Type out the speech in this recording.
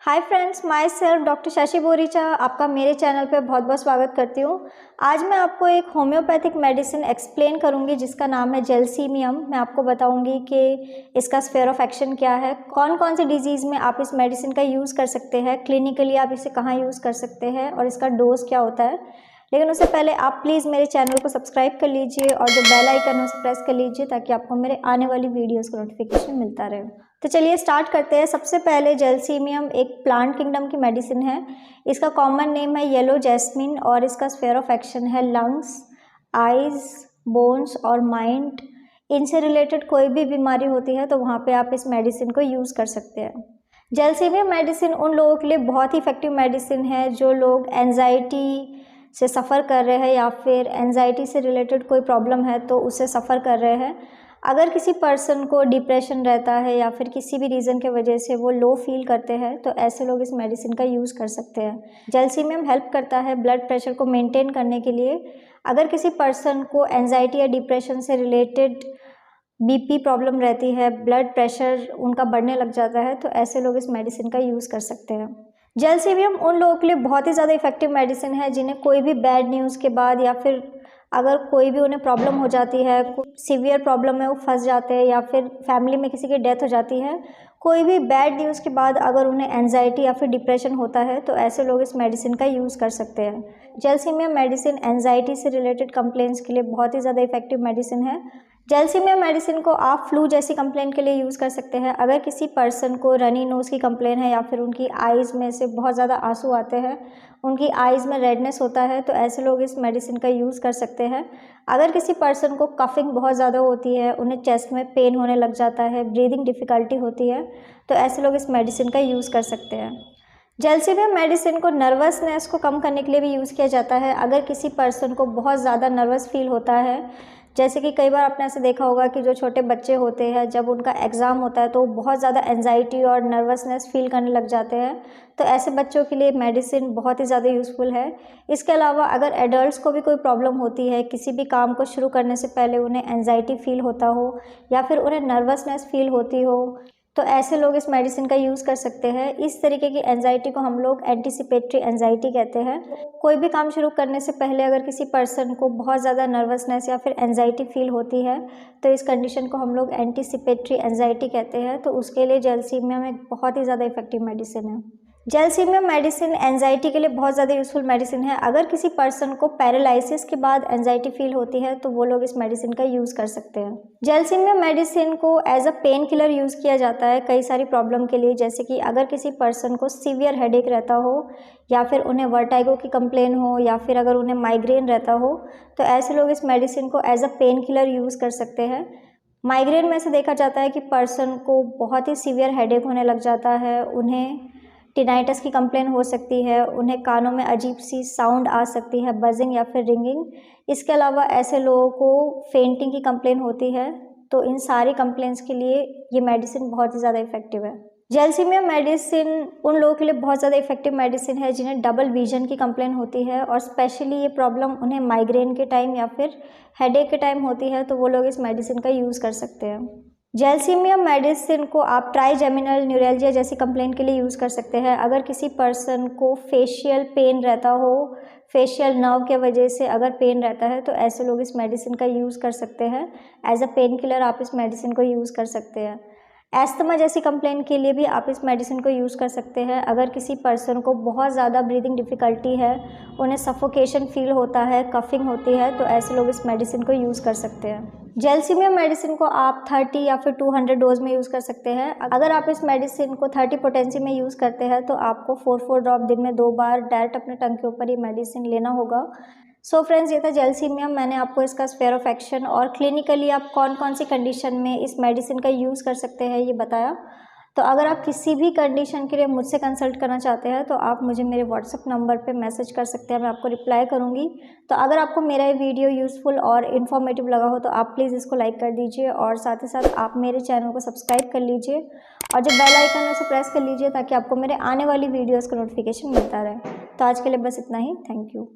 Hi friends, my self doctor Shashi Boricha आपका मेरे channel पे बहुत बहुत स्वागत करती हूँ। आज मैं आपको एक होम्योपैथिक मेडिसिन एक्सप्लेन करूँगी जिसका नाम है जेलसीमियम। मैं आपको बताऊँगी कि इसका स्फीयर ऑफ एक्शन क्या है, कौन कौन सी डिजीज़ में आप इस मेडिसिन का यूज़ कर सकते हैं, क्लिनिकली आप इसे कहाँ यूज़ कर सकते हैं और इसका डोज क्या होता है। लेकिन उससे पहले आप प्लीज़ मेरे चैनल को सब्सक्राइब कर लीजिए और जो बेल आइकन है उसे प्रेस कर लीजिए ताकि आपको मेरे आने वाली वीडियोज़ का नोटिफिकेशन मिलता रहे। तो चलिए स्टार्ट करते हैं। सबसे पहले जेलसीमियम एक प्लांट किंगडम की मेडिसिन है। इसका कॉमन नेम है येलो जैस्मिन और इसका स्फीयर ऑफ एक्शन है लंग्स, आइज, बोन्स और माइंड। इनसे रिलेटेड कोई भी बीमारी होती है तो वहाँ पे आप इस मेडिसिन को यूज़ कर सकते हैं। जेलसीमियम मेडिसिन उन लोगों के लिए बहुत ही इफेक्टिव मेडिसिन है जो लोग एंजाइटी से सफ़र कर रहे हैं या फिर एंजाइटी से रिलेटेड कोई प्रॉब्लम है तो उससे सफ़र कर रहे हैं। अगर किसी पर्सन को डिप्रेशन रहता है या फिर किसी भी रीज़न के वजह से वो लो फील करते हैं तो ऐसे लोग इस मेडिसिन का यूज़ कर सकते हैं। जेलसीमियम हेल्प करता है ब्लड प्रेशर को मेंटेन करने के लिए। अगर किसी पर्सन को एंजाइटी या डिप्रेशन से रिलेटेड बीपी प्रॉब्लम रहती है, ब्लड प्रेशर उनका बढ़ने लग जाता है तो ऐसे लोग इस मेडिसिन का यूज़ कर सकते हैं। जेलसीमियम उन लोगों के लिए बहुत ही ज़्यादा इफेक्टिव मेडिसिन है जिन्हें कोई भी बैड न्यूज़ के बाद या फिर अगर कोई भी उन्हें प्रॉब्लम हो जाती है, सीवियर प्रॉब्लम में वो फंस जाते हैं या फिर फैमिली में किसी की डेथ हो जाती है, कोई भी बैड न्यूज़ के बाद अगर उन्हें एंजाइटी या फिर डिप्रेशन होता है तो ऐसे लोग इस मेडिसिन का यूज़ कर सकते हैं। जेलसीमियम मेडिसिन एंजाइटी से रिलेटेड कंप्लेंट्स के लिए बहुत ही ज़्यादा इफेक्टिव मेडिसिन है। जेलसीमियम मेडिसिन को आप फ्लू जैसी कंप्लेंट के लिए यूज़ कर सकते हैं। अगर किसी पर्सन को रनी नोज़ की कंप्लेंट है या फिर उनकी आइज़ में से बहुत ज़्यादा आंसू आते हैं, उनकी आइज़ में रेडनेस होता है तो ऐसे लोग इस मेडिसिन का यूज़ कर सकते हैं। अगर किसी पर्सन को कफिंग बहुत ज़्यादा होती है, उन्हें चेस्ट में पेन होने लग जाता है, ब्रीदिंग डिफ़िकल्टी होती है तो ऐसे लोग इस मेडिसिन का यूज़ कर सकते हैं। जेलसीमियम मेडिसिन को नर्वसनेस को कम करने के लिए भी यूज़ किया जाता है। अगर किसी पर्सन को बहुत ज़्यादा नर्वस फील होता है, जैसे कि कई बार आपने ऐसे देखा होगा कि जो छोटे बच्चे होते हैं जब उनका एग्ज़ाम होता है तो वो बहुत ज़्यादा एंजाइटी और नर्वसनेस फील करने लग जाते हैं, तो ऐसे बच्चों के लिए मेडिसिन बहुत ही ज़्यादा यूज़फुल है। इसके अलावा अगर एडल्ट्स को भी कोई प्रॉब्लम होती है, किसी भी काम को शुरू करने से पहले उन्हें एंजाइटी फील होता हो या फिर उन्हें नर्वसनेस फील होती हो तो ऐसे लोग इस मेडिसिन का यूज़ कर सकते हैं। इस तरीके की एंजाइटी को हम लोग एंटीसिपेटरी एंजाइटी कहते हैं। कोई भी काम शुरू करने से पहले अगर किसी पर्सन को बहुत ज़्यादा नर्वसनेस या फिर एंजाइटी फील होती है तो इस कंडीशन को हम लोग एंटीसिपेटरी एंजाइटी कहते हैं। तो उसके लिए जेलसीमियम एक बहुत ही ज़्यादा इफेक्टिव मेडिसिन है। जेलसीमियम मेडिसिन एंजाइटी के लिए बहुत ज़्यादा यूज़फुल मेडिसिन है। अगर किसी पर्सन को पैरालिसिस के बाद एंजाइटी फील होती है तो वो लोग इस मेडिसिन का यूज़ कर सकते हैं। जेलसीमियम मेडिसिन को as a painkiller use किया जाता है कई सारी प्रॉब्लम के लिए, जैसे कि अगर किसी पर्सन को सीवियर हेडेक रहता हो या फिर उन्हें वर्टाइगो की कंप्लेन हो या फिर अगर उन्हें माइग्रेन रहता हो तो ऐसे लोग इस मेडिसिन को as a painkiller use कर सकते हैं। माइग्रेन में से देखा जाता है कि पर्सन को बहुत ही सीवियर हेडेक होने लग जाता है, उन्हें टिनाइटस की कंप्लेन हो सकती है, उन्हें कानों में अजीब सी साउंड आ सकती है, बजिंग या फिर रिंगिंग। इसके अलावा ऐसे लोगों को फेंटिंग की कंप्लेन होती है। तो इन सारी कंप्लेंट्स के लिए ये मेडिसिन बहुत ही ज़्यादा इफेक्टिव है। जेलसीमियम मेडिसिन उन लोगों के लिए बहुत ज़्यादा इफेक्टिव मेडिसिन है जिन्हें डबल विजन की कंप्लेन होती है और स्पेशली ये प्रॉब्लम उन्हें माइग्रेन के टाइम या फिर हेडेक के टाइम होती है तो वो लोग इस मेडिसिन का यूज़ कर सकते हैं। जेलसीमियम मेडिसिन को आप ट्राइजेमिनल न्यूरैल्जिया जैसी कंप्लेंट के लिए यूज़ कर सकते हैं। अगर किसी पर्सन को फेशियल पेन रहता हो, फेशियल नर्व के वजह से अगर पेन रहता है तो ऐसे लोग इस मेडिसिन का यूज़ कर सकते हैं। एज अ पेन किलर आप इस मेडिसिन को यूज़ कर सकते हैं। एस्थमा जैसी कंप्लेंट के लिए भी आप इस मेडिसिन को यूज़ कर सकते हैं। अगर किसी पर्सन को बहुत ज़्यादा ब्रीदिंग डिफ़िकल्टी है, उन्हें सफोकेशन फील होता है, कफिंग होती है तो ऐसे लोग इस मेडिसिन को यूज़ कर सकते हैं। जेलसीमियम मेडिसिन को आप 30 या फिर 200 डोज में यूज़ कर सकते हैं। अगर आप इस मेडिसिन को 30 पोटेंसी में यूज़ करते हैं तो आपको 4 ड्रॉप दिन में 2 बार डायरेक्ट अपने टंग के ऊपर ये मेडिसिन लेना होगा। सो फ्रेंड्स, ये था जेलसीमियम। मैंने आपको इसका स्फीयर ऑफ एक्शन और क्लिनिकली आप कौन कौन सी कंडीशन में इस मेडिसिन का यूज़ कर सकते हैं ये बताया। तो अगर आप किसी भी कंडीशन के लिए मुझसे कंसल्ट करना चाहते हैं तो आप मुझे मेरे व्हाट्सएप नंबर पे मैसेज कर सकते हैं, मैं आपको रिप्लाई करूँगी। तो अगर आपको मेरा ये वीडियो यूज़फुल और इन्फॉर्मेटिव लगा हो तो आप प्लीज़ इसको लाइक कर दीजिए और साथ ही साथ आप मेरे चैनल को सब्सक्राइब कर लीजिए और जो बेल आइकन है उसे प्रेस कर लीजिए ताकि आपको मेरे आने वाली वीडियोज़ का नोटिफिकेशन मिलता रहे। तो आज के लिए बस इतना ही। Thank you.